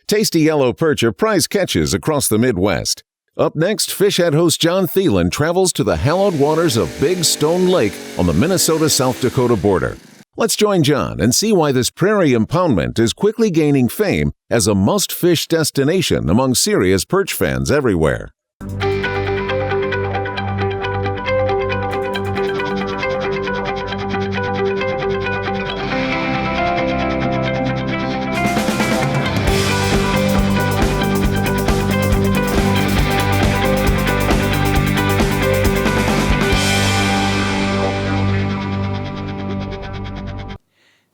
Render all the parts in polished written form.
Tasty yellow perch are prize catches across the Midwest. Up next, fish Ed host Jon Thelen travels to the hallowed waters of Big Stone Lake on the Minnesota-South Dakota border. Let's join Jon and see why this prairie impoundment is quickly gaining fame as a must-fish destination among serious perch fans everywhere.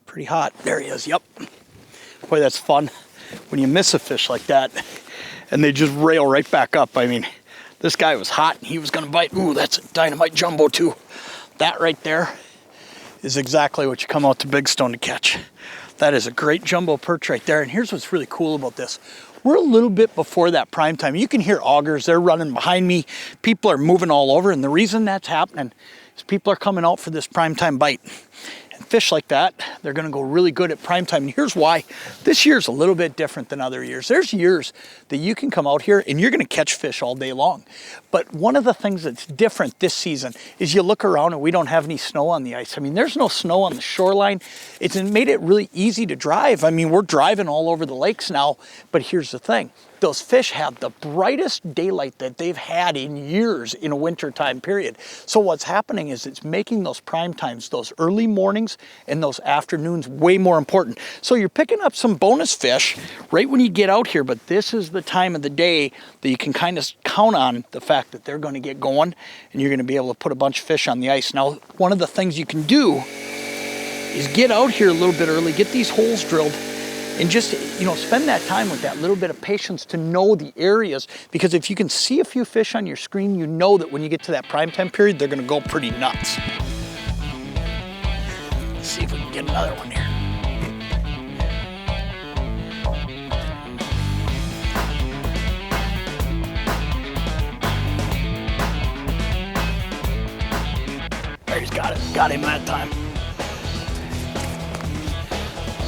Pretty hot. There he is. Yep. Boy, that's fun when you miss a fish like that and they just rail right back up. I mean, this guy was hot and he was going to bite. Ooh, that's a dynamite jumbo too. That right there is exactly what you come out to Big Stone to catch. That is a great jumbo perch right there. And here's what's really cool about this. We're a little bit before that prime time. You can hear augers. They're running behind me. People are moving all over. And the reason that's happening is people are coming out for this prime time bite. Fish like that, they're going to go really good at prime time. And here's why. This year's a little bit different than other years. There's years that you can come out here and you're going to catch fish all day long. But one of the things that's different this season is you look around and we don't have any snow on the ice. I mean, there's no snow on the shoreline. It's made it really easy to drive. I mean, we're driving all over the lakes now, but here's the thing. Those fish have the brightest daylight that they've had in years in a winter time period. So what's happening is it's making those prime times, those early mornings and those afternoons way more important. So you're picking up some bonus fish right when you get out here, but this is the time of the day that you can kind of count on the fact that they're going to get going and you're going to be able to put a bunch of fish on the ice. Now, one of the things you can do is get out here a little bit early, get these holes drilled, and just, spend that time with that little bit of patience to know the areas. Because if you can see a few fish on your screen, you know that when you get to that prime time period, they're gonna go pretty nuts. Let's see if we can get another one here. There, he's got it. Got him that time.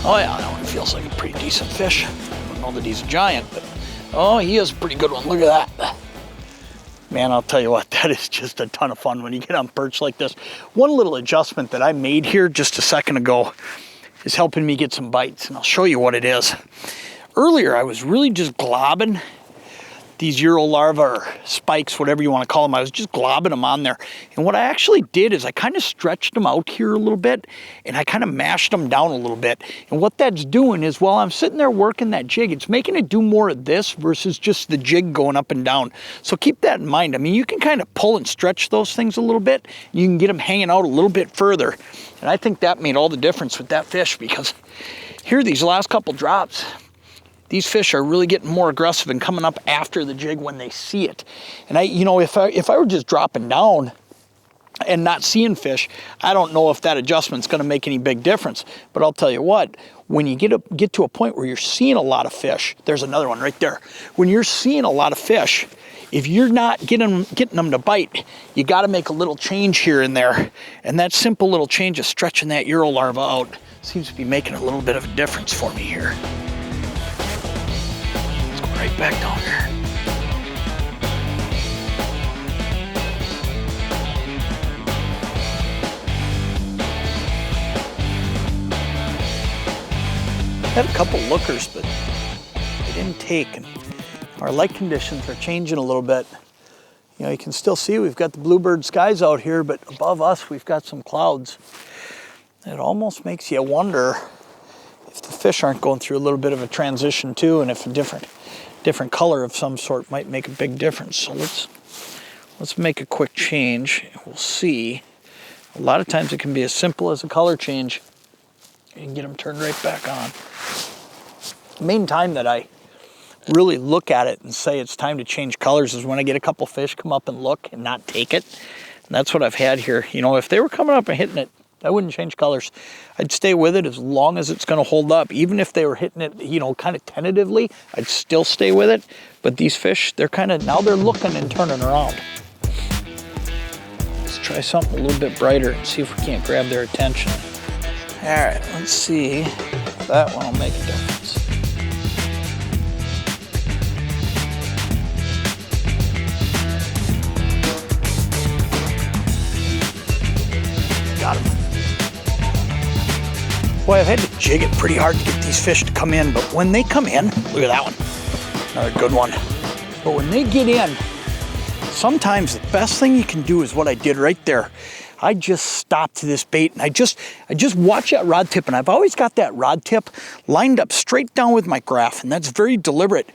Oh yeah, that one feels like a pretty decent fish. I don't know that he's a giant, but oh, he is a pretty good one. Look at that. Man, I'll tell you what, that is just a ton of fun when you get on perch like this. One little adjustment that I made here just a second ago is helping me get some bites, and I'll show you what it is. Earlier, I was really just globbing these Euro larvae or spikes, whatever you want to call them. I was just globbing them on there. And what I actually did is I kind of stretched them out here a little bit and I kind of mashed them down a little bit. And what that's doing is while I'm sitting there working that jig, it's making it do more of this versus just the jig going up and down. So keep that in mind. I mean, you can kind of pull and stretch those things a little bit. You can get them hanging out a little bit further. And I think that made all the difference with that fish, because here, these last couple drops, these fish are really getting more aggressive and coming up after the jig when they see it. And if I were just dropping down and not seeing fish, I don't know if that adjustment's going to make any big difference. But I'll tell you what, when you get to a point where you're seeing a lot of fish, there's another one right there. When you're seeing a lot of fish, if you're not getting them to bite, you got to make a little change here and there. And that simple little change of stretching that Euro larva out seems to be making a little bit of a difference for me here. Right back down there. Had a couple lookers, but they didn't take. And our light conditions are changing a little bit. You can still see we've got the bluebird skies out here, but above us we've got some clouds. It almost makes you wonder if the fish aren't going through a little bit of a transition too, and if a different color of some sort might make a big difference. So let's make a quick change. We'll see. A lot of times it can be as simple as a color change. You can get them turned right back on. The main time that I really look at it and say it's time to change colors is when I get a couple fish come up and look and not take it. And that's what I've had here. If they were coming up and hitting it, I wouldn't change colors. I'd stay with it as long as it's going to hold up. Even if they were hitting it, kind of tentatively, I'd still stay with it. But these fish, now they're looking and turning around. Let's try something a little bit brighter and see if we can't grab their attention. All right, let's see if that one will make a difference. I've had to jig it pretty hard to get these fish to come in, but when they come in, look at that one, another good one. But when they get in, sometimes the best thing you can do is what I did right there. I just stopped to this bait and I just watch that rod tip, and I've always got that rod tip lined up straight down with my graph, and that's very deliberate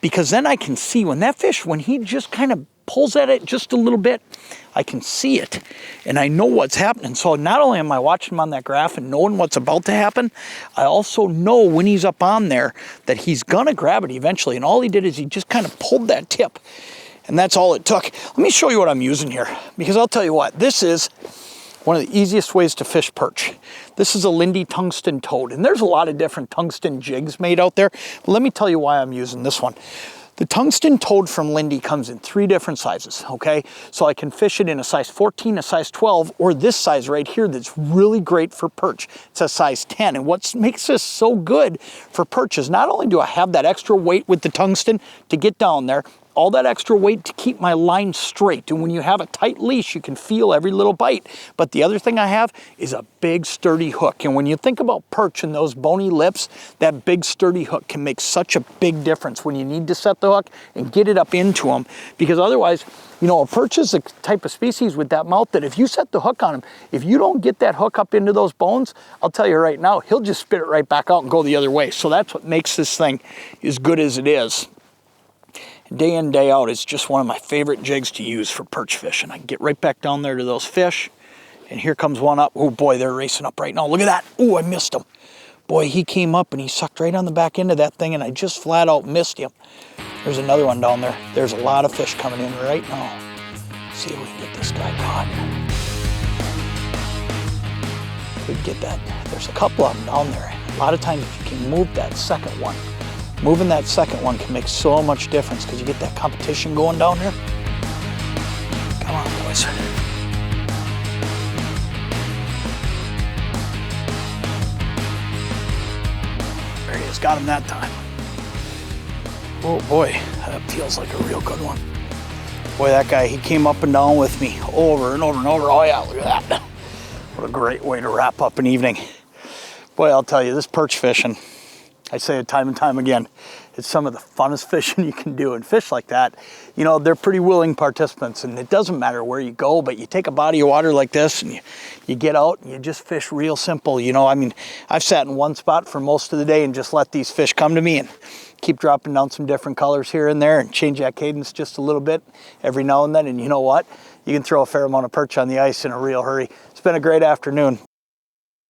because then I can see when that fish, when he just kind of pulls at it just a little bit, I can see it and I know what's happening. So not only am I watching him on that graph and knowing what's about to happen, I also know when he's up on there that he's gonna grab it eventually, and all he did is he just kind of pulled that tip. And that's all it took. Let me show you what I'm using here, because I'll tell you what, this is one of the easiest ways to fish perch. This is a Lindy tungsten toad, and there's a lot of different tungsten jigs made out there. But let me tell you why I'm using this one. The tungsten toad from Lindy comes in 3 different sizes, okay? So I can fish it in a size 14, a size 12, or this size right here that's really great for perch. It's a size 10. And what makes this so good for perch is not only do I have that extra weight with the tungsten to get down there, all that extra weight to keep my line straight. And when you have a tight leash, you can feel every little bite. But the other thing I have is a big sturdy hook. And when you think about perch and those bony lips, that big sturdy hook can make such a big difference when you need to set the hook and get it up into them. Because otherwise, you know, a perch is a type of species with that mouth that if you set the hook on him, if you don't get that hook up into those bones, I'll tell you right now, he'll just spit it right back out and go the other way. So that's what makes this thing as good as it is. Day in, day out, it's just one of my favorite jigs to use for perch fishing. I can get right back down there to those fish, and here comes one up. Oh boy, they're racing up right now. Look at that. Oh, I missed him. Boy, he came up and he sucked right on the back end of that thing, and I just flat out missed him. There's another one down there. There's a lot of fish coming in right now. Let's see if we can get this guy caught. We can get that. There's a couple of them down there. A lot of times if you can move that second one, moving that second one can make so much difference because you get that competition going down there. Come on, boys. There he is, got him that time. Oh boy, that feels like a real good one. Boy, that guy, he came up and down with me over and over and over. Oh yeah, look at that. What a great way to wrap up an evening. Boy, I'll tell you, this perch fishing, I say it time and time again, it's some of the funnest fishing you can do. And fish like that, you know, they're pretty willing participants, and it doesn't matter where you go, but you take a body of water like this and you get out and you just fish real simple. You know, I mean, I've sat in one spot for most of the day and just let these fish come to me and keep dropping down some different colors here and there and change that cadence just a little bit every now and then. And you know what? You can throw a fair amount of perch on the ice in a real hurry. It's been a great afternoon.